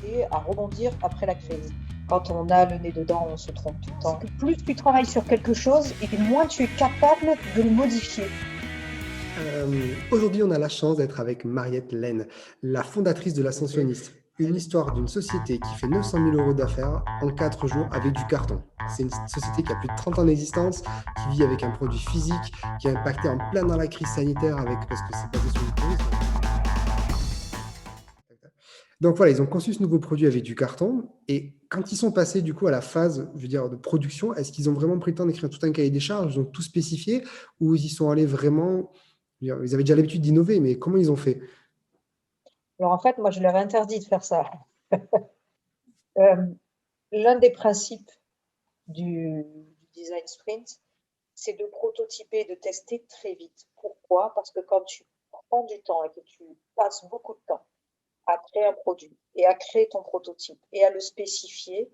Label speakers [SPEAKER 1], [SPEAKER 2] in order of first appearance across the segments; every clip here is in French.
[SPEAKER 1] capacité à rebondir après la crise. Quand on a le nez dedans, on se trompe tout le temps. Plus tu travailles sur quelque chose, et moins tu es capable de le modifier.
[SPEAKER 2] Aujourd'hui, on a la chance d'être avec Mariette Laine, la fondatrice de l'Ascensionniste. Une histoire d'une société qui fait 900 000 euros d'affaires en 4 jours avec du carton. C'est une société qui a plus de 30 ans d'existence, qui vit avec un produit physique, qui a impacté en plein dans la crise sanitaire parce que c'est basé sur le tourisme. Donc voilà, ils ont conçu ce nouveau produit avec du carton. Et quand ils sont passés du coup à la phase, je veux dire, de production, est-ce qu'ils ont vraiment pris le temps d'écrire tout un cahier des charges, donc tout spécifié, ou ils y sont allés vraiment, je veux dire, ils avaient déjà l'habitude d'innover, mais comment ils ont fait?
[SPEAKER 1] Alors en fait, moi, je leur ai interdit de faire ça. Euh, L'un des principes du design sprint, c'est de prototyper, de tester très vite. Pourquoi? Parce que quand tu prends du temps et que tu passes beaucoup de temps à créer un produit et à créer ton prototype et à le spécifier,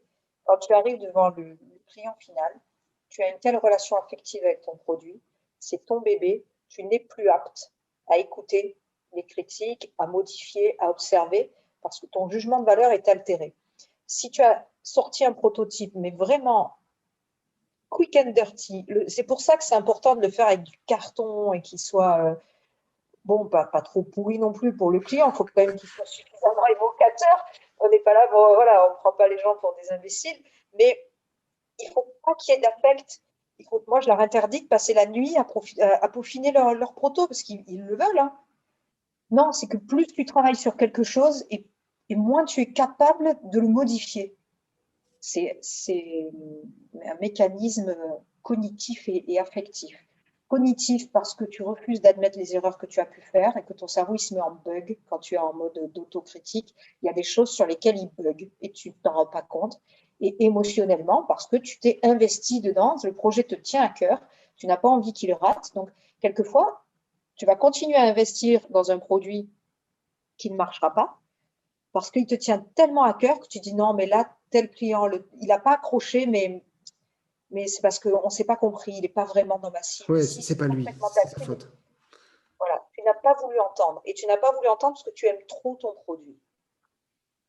[SPEAKER 1] quand tu arrives devant le client final, tu as une telle relation affective avec ton produit, c'est ton bébé, tu n'es plus apte à écouter les critiques, à modifier, à observer, parce que ton jugement de valeur est altéré. Si tu as sorti un prototype, mais vraiment quick and dirty, c'est pour ça que c'est important de le faire avec du carton et qu'il soit bon, pas trop pourri non plus pour le client, il faut quand même qu'il soit suffisamment évocateur. On n'est pas là pour, voilà, on ne prend pas les gens pour des imbéciles, mais il ne faut pas qu'il y ait d'affect. Moi, je leur interdis de passer la nuit à peaufiner leur proto, parce qu'ils le veulent. Hein. Non, c'est que plus tu travailles sur quelque chose, et moins tu es capable de le modifier. C'est un mécanisme cognitif et affectif. Cognitif parce que tu refuses d'admettre les erreurs que tu as pu faire et que ton cerveau il se met en bug quand tu es en mode d'autocritique. Il y a des choses sur lesquelles il bug et tu ne t'en rends pas compte. Et émotionnellement parce que tu t'es investi dedans, le projet te tient à cœur, tu n'as pas envie qu'il rate. Donc, quelquefois, tu vas continuer à investir dans un produit qui ne marchera pas parce qu'il te tient tellement à cœur que tu dis non, mais là, tel client, il n'a pas accroché, mais c'est parce qu'on ne s'est pas compris, il n'est pas vraiment dans ma cible.
[SPEAKER 2] Ouais,
[SPEAKER 1] Si,
[SPEAKER 2] c'est
[SPEAKER 1] c'est
[SPEAKER 2] pas lui,
[SPEAKER 1] complètement ta
[SPEAKER 2] c'est sa
[SPEAKER 1] cible.
[SPEAKER 2] faute.
[SPEAKER 1] Voilà, tu n'as pas voulu entendre. Et tu n'as pas voulu entendre parce que tu aimes trop ton produit.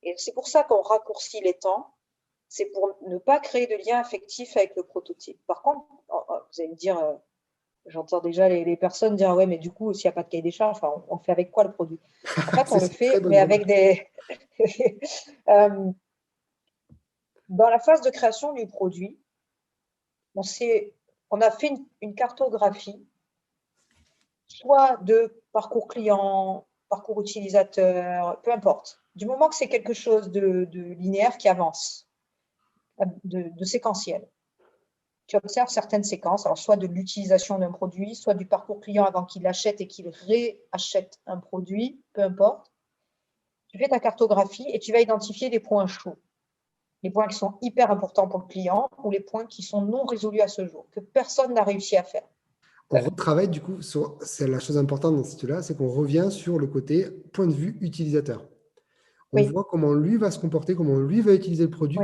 [SPEAKER 1] Et c'est pour ça qu'on raccourcit les temps. C'est pour ne pas créer de lien affectif avec le prototype. Par contre, vous allez me dire, j'entends déjà les personnes dire, ouais, mais du coup, s'il n'y a pas de cahier des charges, enfin, on fait avec quoi le produit? En fait, on le
[SPEAKER 2] C'est une très
[SPEAKER 1] fait,
[SPEAKER 2] bonne
[SPEAKER 1] mais avec
[SPEAKER 2] remarque.
[SPEAKER 1] des... Dans la phase de création du produit, on, on a fait une cartographie, soit de parcours client, parcours utilisateur, peu importe. Du moment que c'est quelque chose de linéaire qui avance, de séquentiel. Tu observes certaines séquences, alors soit de l'utilisation d'un produit, soit du parcours client avant qu'il achète et qu'il réachète un produit, peu importe. Tu fais ta cartographie et tu vas identifier des points chauds. Les points qui sont hyper importants pour le client ou les points qui sont non résolus à ce jour, que personne n'a réussi à faire.
[SPEAKER 2] On retravaille du coup sur, c'est la chose importante dans ce là c'est qu'on revient sur le côté point de vue utilisateur. On
[SPEAKER 1] Oui,
[SPEAKER 2] voit comment lui va se comporter, comment lui va utiliser le produit,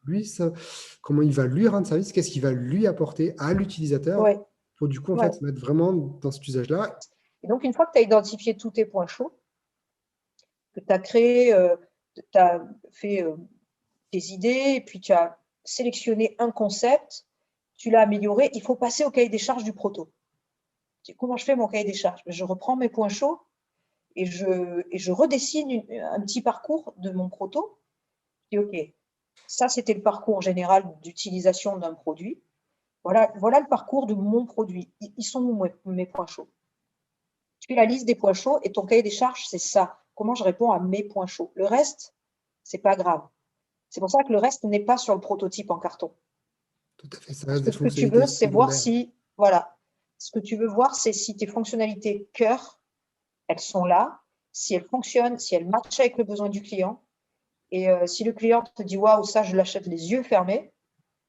[SPEAKER 1] oui,
[SPEAKER 2] comment il va lui rendre service, qu'est-ce qu'il va lui apporter à l'utilisateur
[SPEAKER 1] oui,
[SPEAKER 2] pour du coup en
[SPEAKER 1] oui.
[SPEAKER 2] fait se mettre vraiment dans cet usage-là.
[SPEAKER 1] Et donc, une fois que tu as identifié tous tes points chauds, que tu as créé, tu as fait tes idées, et puis tu as sélectionné un concept, tu l'as amélioré, il faut passer au cahier des charges du proto. Comment je fais mon cahier des charges? Je reprends mes points chauds et je redessine un petit parcours de mon proto. Je dis, OK, ça, c'était le parcours général d'utilisation d'un produit. Voilà le parcours de mon produit. Ils sont où mes points chauds? Tu fais la liste des points chauds et ton cahier des charges, c'est ça. Comment je réponds à mes points chauds? Le reste, c'est pas grave. C'est pour ça que le reste n'est pas sur le prototype en carton.
[SPEAKER 2] Tout à fait, ça
[SPEAKER 1] Parce
[SPEAKER 2] reste
[SPEAKER 1] que
[SPEAKER 2] des
[SPEAKER 1] ce que tu veux,
[SPEAKER 2] fonctionnalités
[SPEAKER 1] c'est voir
[SPEAKER 2] secondaires.
[SPEAKER 1] si, voilà, ce que tu veux voir, c'est si tes fonctionnalités cœur, elles sont là, si elles fonctionnent, si elles matchent avec le besoin du client. Et si le client te dit waouh, ça, je l'achète les yeux fermés,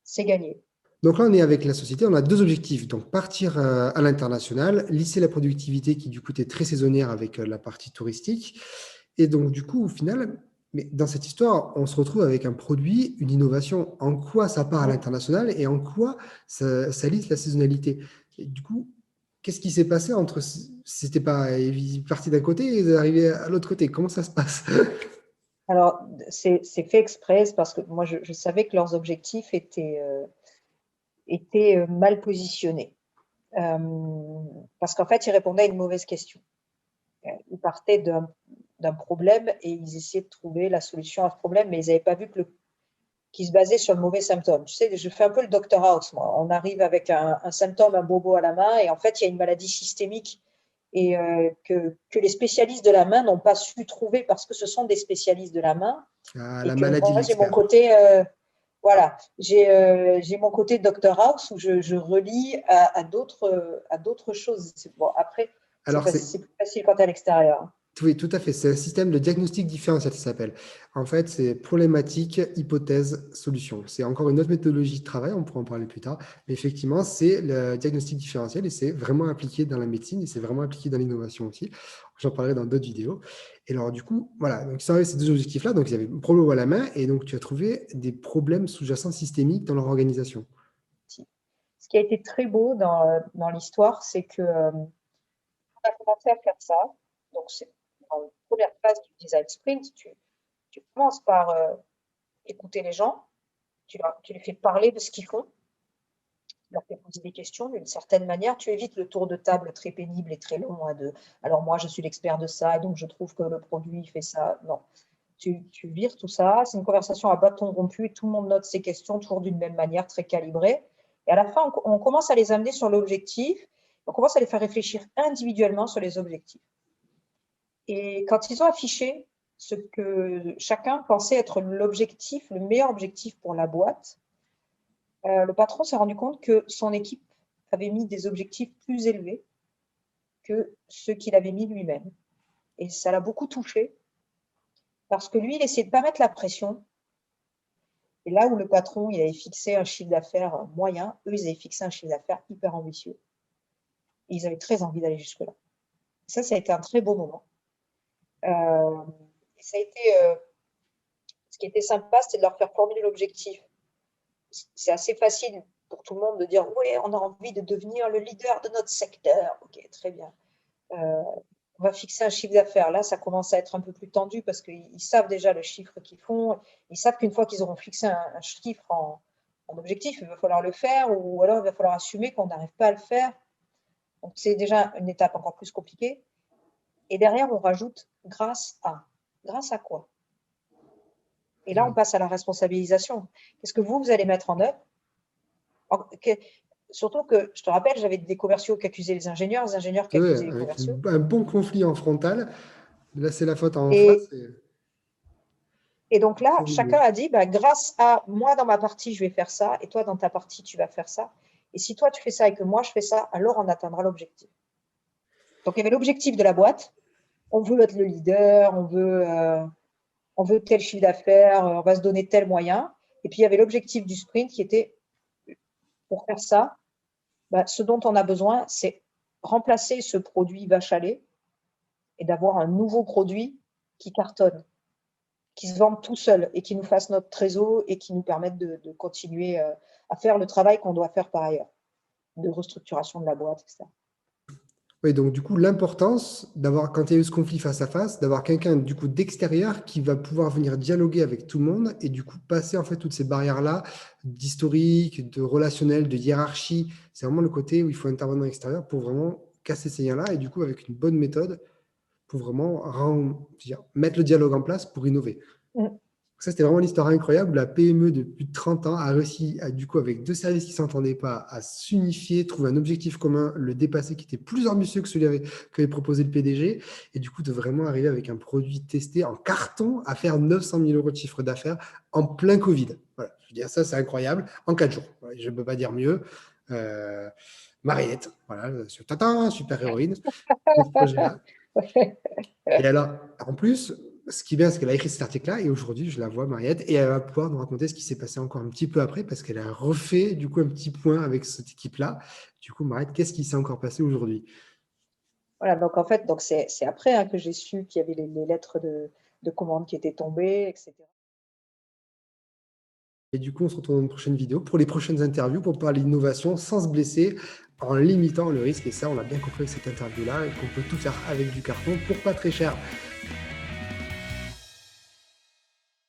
[SPEAKER 1] c'est gagné.
[SPEAKER 2] Donc là, on est avec la société, on a deux objectifs. Donc partir à l'international, lisser la productivité qui du coup est très saisonnière avec la partie touristique. Et donc du coup, au final, mais dans cette histoire, on se retrouve avec un produit, une innovation. En quoi ça part à
[SPEAKER 1] Mm.
[SPEAKER 2] l'international et en quoi ça lisse la saisonnalité. Et du coup, qu'est-ce qui s'est passé entre... C'était pas... Ils parti d'un côté et ils arrivaient à l'autre côté. Comment ça se passe?
[SPEAKER 1] Alors, c'est fait exprès, parce que moi, je savais que leurs objectifs étaient mal positionnés. Parce qu'en fait, ils répondaient à une mauvaise question. Ils partaient d'un problème et ils essayaient de trouver la solution à ce problème, mais ils n'avaient pas vu qu'ils se basaient sur le mauvais symptôme. Tu sais, je fais un peu le Dr House, moi. On arrive avec un symptôme, un bobo à la main, et en fait, il y a une maladie systémique et que les spécialistes de la main n'ont pas su trouver parce que ce sont des spécialistes de la main. Et
[SPEAKER 2] La
[SPEAKER 1] que
[SPEAKER 2] maladie de
[SPEAKER 1] moi, j'ai mon
[SPEAKER 2] l'expert.
[SPEAKER 1] côté, voilà, j'ai mon côté Dr House où je relie à d'autres choses. Bon, après,
[SPEAKER 2] Alors,
[SPEAKER 1] c'est plus facile quand tu es à l'extérieur.
[SPEAKER 2] oui, tout à fait. C'est un système de diagnostic différentiel, ça s'appelle. En fait, c'est problématique, hypothèse, solution. C'est encore une autre méthodologie de travail, on pourra en parler plus tard. Mais effectivement, c'est le diagnostic différentiel et c'est vraiment appliqué dans la médecine et c'est vraiment appliqué dans l'innovation aussi. J'en parlerai dans d'autres vidéos. Et alors, du coup, voilà. Donc, ça, ces deux objectifs-là. Donc, il y avait un problème à la main et donc tu as trouvé des problèmes sous-jacents systémiques dans leur organisation.
[SPEAKER 1] Ce qui a été très beau dans l'histoire, c'est que on a commencé à faire ça. Donc, c'est dans la première phase du design sprint, tu commences par écouter les gens, tu les fais parler de ce qu'ils font, tu leur fais poser des questions d'une certaine manière, tu évites le tour de table très pénible et très long alors moi je suis l'expert de ça et donc je trouve que le produit fait ça. Non, tu vires tout ça, c'est une conversation à bâton rompu et tout le monde note ses questions toujours d'une même manière, très calibrée. Et à la fin, on commence à les amener sur l'objectif, on commence à les faire réfléchir individuellement sur les objectifs. Et quand ils ont affiché ce que chacun pensait être l'objectif, le meilleur objectif pour la boîte, le patron s'est rendu compte que son équipe avait mis des objectifs plus élevés que ceux qu'il avait mis lui-même. Et ça l'a beaucoup touché parce que lui, il essayait de ne pas mettre la pression. Et là où le patron, il avait fixé un chiffre d'affaires moyen, eux, ils avaient fixé un chiffre d'affaires hyper ambitieux. Et ils avaient très envie d'aller jusque-là. Ça a été un très beau moment. Ça a été, ce qui était sympa, c'était de leur faire formuler l'objectif. C'est assez facile pour tout le monde de dire « Oui, on a envie de devenir le leader de notre secteur. » Ok, très bien. On va fixer un chiffre d'affaires. Là, ça commence à être un peu plus tendu parce qu'ils savent déjà le chiffre qu'ils font. Ils savent qu'une fois qu'ils auront fixé un chiffre en objectif, il va falloir le faire ou alors il va falloir assumer qu'on n'arrive pas à le faire. Donc, c'est déjà une étape encore plus compliquée. Et derrière, on rajoute grâce à. Grâce à quoi? Et là, on passe à la responsabilisation. Qu'est-ce que vous allez mettre en œuvre? Surtout que, je te rappelle, j'avais des commerciaux qui accusaient les ingénieurs qui accusaient les
[SPEAKER 2] Avec
[SPEAKER 1] commerciaux.
[SPEAKER 2] un bon conflit en frontal. Là, c'est la faute en face.
[SPEAKER 1] Et donc là, chacun a dit, grâce à moi, dans ma partie, je vais faire ça, et toi, dans ta partie, tu vas faire ça. Et si toi, tu fais ça et que moi, je fais ça, alors on atteindra l'objectif. Donc, il y avait l'objectif de la boîte. On veut être le leader, on veut tel chiffre d'affaires, on va se donner tel moyen. Et puis, il y avait l'objectif du sprint qui était, pour faire ça, ce dont on a besoin, c'est remplacer ce produit vache à lait et d'avoir un nouveau produit qui cartonne, qui se vende tout seul et qui nous fasse notre trésor et qui nous permette de continuer à faire le travail qu'on doit faire par ailleurs, de restructuration de la boîte, etc.
[SPEAKER 2] Oui, donc du coup, l'importance d'avoir, quand il y a eu ce conflit face à face, d'avoir quelqu'un du coup d'extérieur qui va pouvoir venir dialoguer avec tout le monde et du coup passer en fait toutes ces barrières-là d'historique, de relationnel, de hiérarchie. C'est vraiment le côté où il faut intervenir à l'extérieur pour vraiment casser ces liens-là et du coup avec une bonne méthode pour vraiment mettre le dialogue en place pour innover. Ça, c'était vraiment une histoire incroyable. La PME de plus de 30 ans a réussi, du coup, avec deux services qui ne s'entendaient pas, à s'unifier, trouver un objectif commun, le dépasser, qui était plus ambitieux que celui qu'avait proposé le PDG, et du coup, de vraiment arriver avec un produit testé en carton à faire 900 000 euros de chiffre d'affaires en plein Covid. Voilà, je veux dire, ça, c'est incroyable, en 4 jours. Voilà, je ne peux pas dire mieux. Mariette, voilà, sur Tintin, super héroïne, de ce projet-là. Et alors, en plus, ce qui est bien, c'est qu'elle a écrit cet article-là et aujourd'hui, je la vois, Mariette, et elle va pouvoir nous raconter ce qui s'est passé encore un petit peu après parce qu'elle a refait du coup un petit point avec cette équipe-là. Du coup, Mariette, qu'est-ce qui s'est encore passé aujourd'hui?
[SPEAKER 1] Voilà, donc en fait, c'est après que j'ai su qu'il y avait les lettres de commande qui étaient tombées, etc.
[SPEAKER 2] Et du coup, on se retrouve dans une prochaine vidéo pour les prochaines interviews pour parler d'innovation sans se blesser, en limitant le risque. Et ça, on l'a bien compris avec cette interview-là, et qu'on peut tout faire avec du carton pour pas très cher.